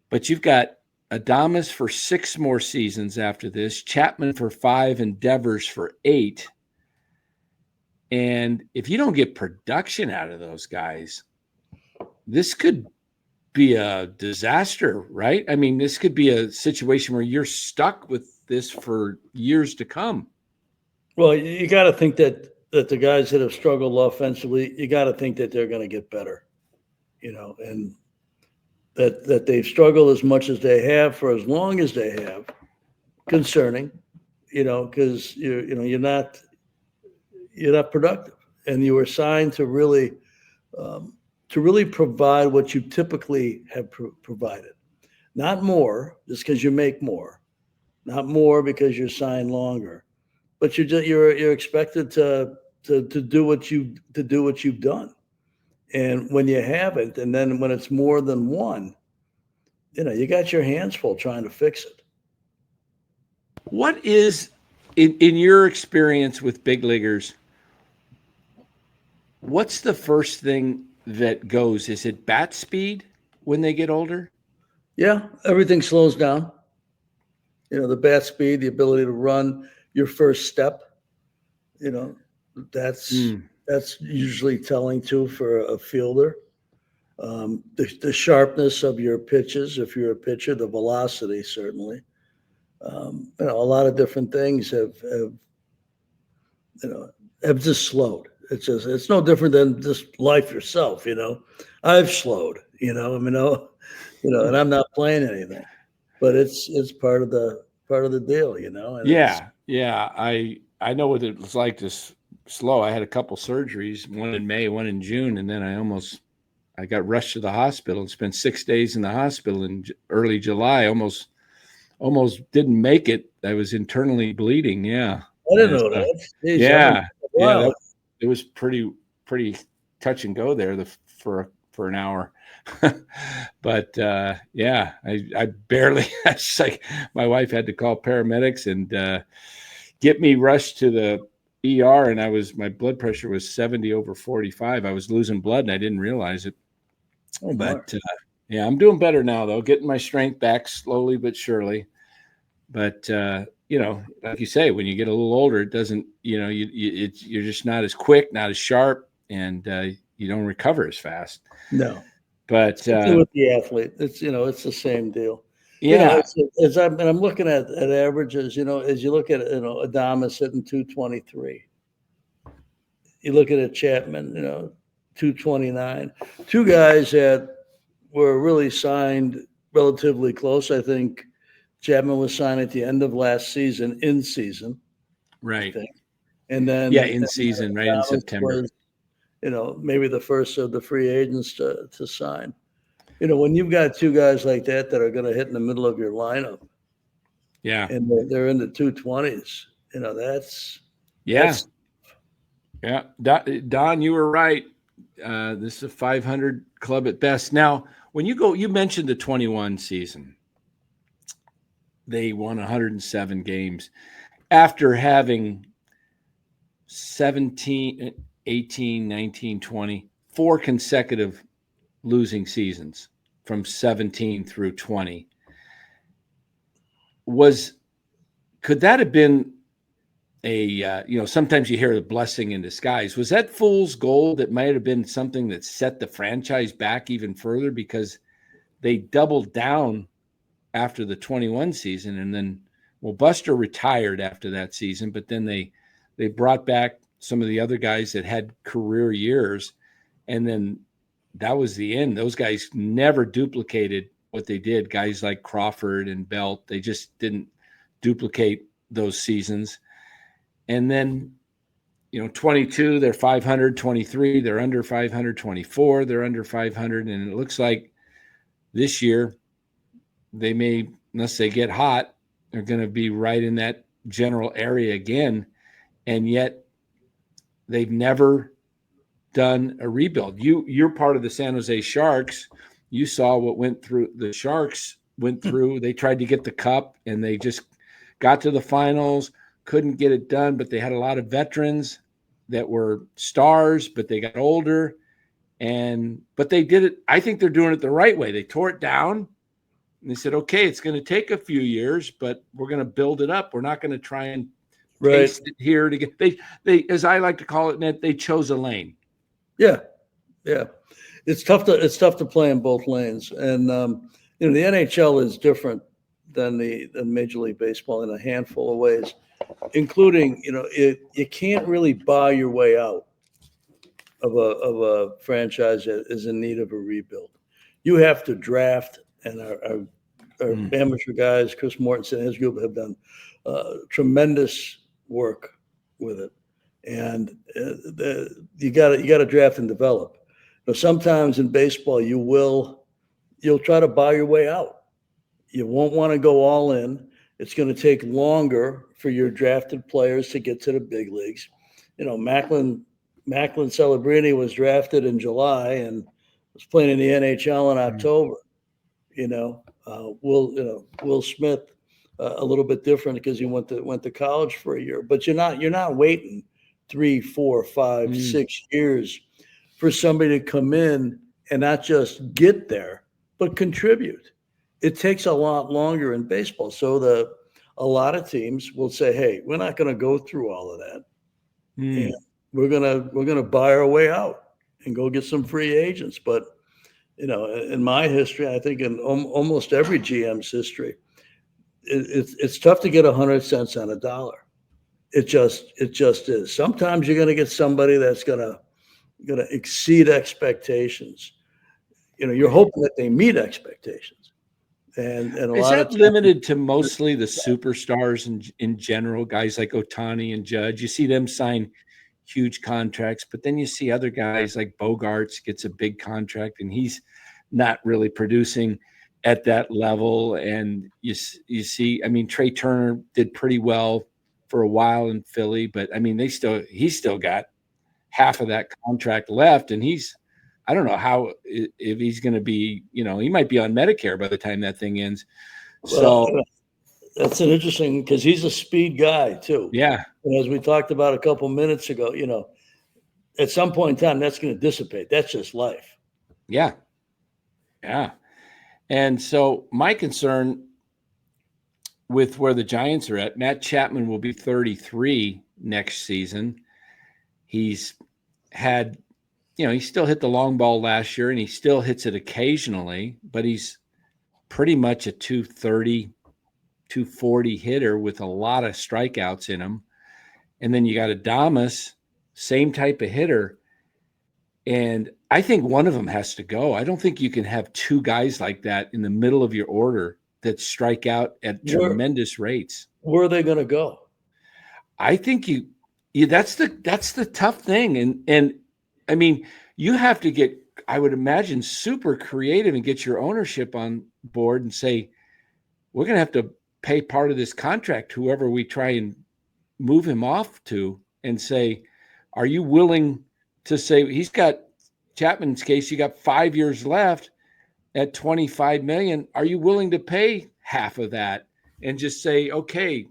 But you've got Adames for 6 more seasons after this, Chapman for 5, and Devers for 8. And if you don't get production out of those guys, this could be a disaster, right? I mean, this could be a situation where you're stuck with this for years to come. Well, you got to think that the guys that have struggled offensively, you got to think that they're going to get better, and that they've struggled as much as they have for as long as they have. Concerning, because you're not productive, and you were signed to really provide what you typically have provided, not more just because you make more, not more because you're signed longer, but you're expected to do what you've done, and when you haven't, and then when it's more than one, you got your hands full trying to fix it. What is, in your experience with big leaguers, what's the first thing that goes? Is it bat speed when they get older? Yeah, everything slows down. The bat speed, the ability to run your first step, that's usually telling too for a fielder. The sharpness of your pitches, if you're a pitcher, the velocity certainly. A lot of different things have just slowed. It's no different than just life yourself. I've slowed. And I'm not playing anything, but it's part of the deal. And yeah. I know what it was like to slow. I had a couple surgeries, one in May, one in June, and then I got rushed to the hospital and spent 6 days in the hospital in early July. Almost didn't make it. I was internally bleeding. Yeah. I didn't know that. Jeez, yeah. It was pretty touch and go there for an hour. But I barely, it's like my wife had to call paramedics and get me rushed to the ER, and my blood pressure was 70 over 45. I was losing blood and I didn't realize it. But I'm doing better now though, getting my strength back slowly but surely. But like you say, when you get a little older, it doesn't, you're just not as quick, not as sharp, and you don't recover as fast. No, but with the athlete, it's the same deal. Yeah, I'm looking at averages. As you look at Adames hitting 223, you look at Chapman, 229. Two guys that were really signed relatively close. I think Chapman was signed at the end of last season, in season. Right. And then in season, right in September. Was, maybe the first of the free agents to sign. When you've got two guys like that are going to hit in the middle of your lineup. Yeah. And they're in the 220s. That's. Yeah. Don, you were right. This is a 500 club at best. Now, when you mentioned the 21 season. They won 107 games after having 17, 18, 19, 20, 4 consecutive losing seasons from 17 through 20. Could that have been sometimes you hear the blessing in disguise. Was that fool's gold that might have been something that set the franchise back even further, because they doubled down after the 21 season, and then Buster retired after that season, but then they brought back some of the other guys that had career years, and then that was the end. Those guys never duplicated what they did. Guys like Crawford and Belt, they just didn't duplicate those seasons. And then 22 they're 500, 23 they're under 500, 24 they're under 500, and it looks like this year they may, unless they get hot, they're going to be right in that general area again. And yet they've never done a rebuild. You're part of the San Jose Sharks. You saw what the Sharks went through. They tried to get the cup and they just got to the finals, couldn't get it done, but they had a lot of veterans that were stars, but they got older. But they did it. I think they're doing it the right way. They tore it down. And they said, okay, it's going to take a few years, but we're going to build it up. We're not going to try and Right. taste it here to get. They, as I like to call it, Ned, they chose a lane. Yeah. Yeah. It's tough to play in both lanes. And, the NHL is different than Major League Baseball in a handful of ways, including, you can't really buy your way out of a franchise that is in need of a rebuild. You have to draft, and our amateur guys, Chris Mortensen and his group, have done tremendous work with it. And you got to draft and develop. Sometimes in baseball, you'll try to buy your way out. You won't want to go all in. It's going to take longer for your drafted players to get to the big leagues. Macklin Celebrini was drafted in July and was playing in the NHL in October. Will Smith, a little bit different because he went to college for a year. But you're not waiting 3, 4, 5, 6 years for somebody to come in and not just get there, but contribute. It takes a lot longer in baseball. So a lot of teams will say, hey, we're not going to go through all of that. And we're gonna buy our way out and go get some free agents. But in my history, I think in almost every GM's history, it's tough to get 100 cents on a dollar. It just is. Sometimes you're gonna get somebody that's gonna exceed expectations. You're hoping that they meet expectations. And a Is lot that of times, limited to mostly the superstars in general, guys like Ohtani and Judge? You see them sign huge contracts, but then you see other guys like Bogarts gets a big contract and he's not really producing at that level. And you see, Trey Turner did pretty well for a while in Philly, but he's still got half of that contract left, and I don't know if he's going to be, he might be on Medicare by the time that thing ends. So that's an interesting, because he's a speed guy too. Yeah. And as we talked about a couple minutes ago, at some point in time, that's going to dissipate. That's just life. Yeah. Yeah. And so my concern with where the Giants are at, Matt Chapman will be 33 next season. He's had, he still hit the long ball last year and he still hits it occasionally, but he's pretty much a 230, 240 hitter with a lot of strikeouts in him. And then you got Adames, same type of hitter. And I think one of them has to go. I don't think you can have two guys like that in the middle of your order that strike out at tremendous rates. Where are they going to go? I think that's the tough thing. And you have to get, I would imagine, super creative and get your ownership on board and say, we're going to have to pay part of this contract, whoever we try and move him off to, and say, are you willing to say, he's got, Chapman's case, you got 5 years left at $25 million. Are you willing to pay half of that and just say, okay,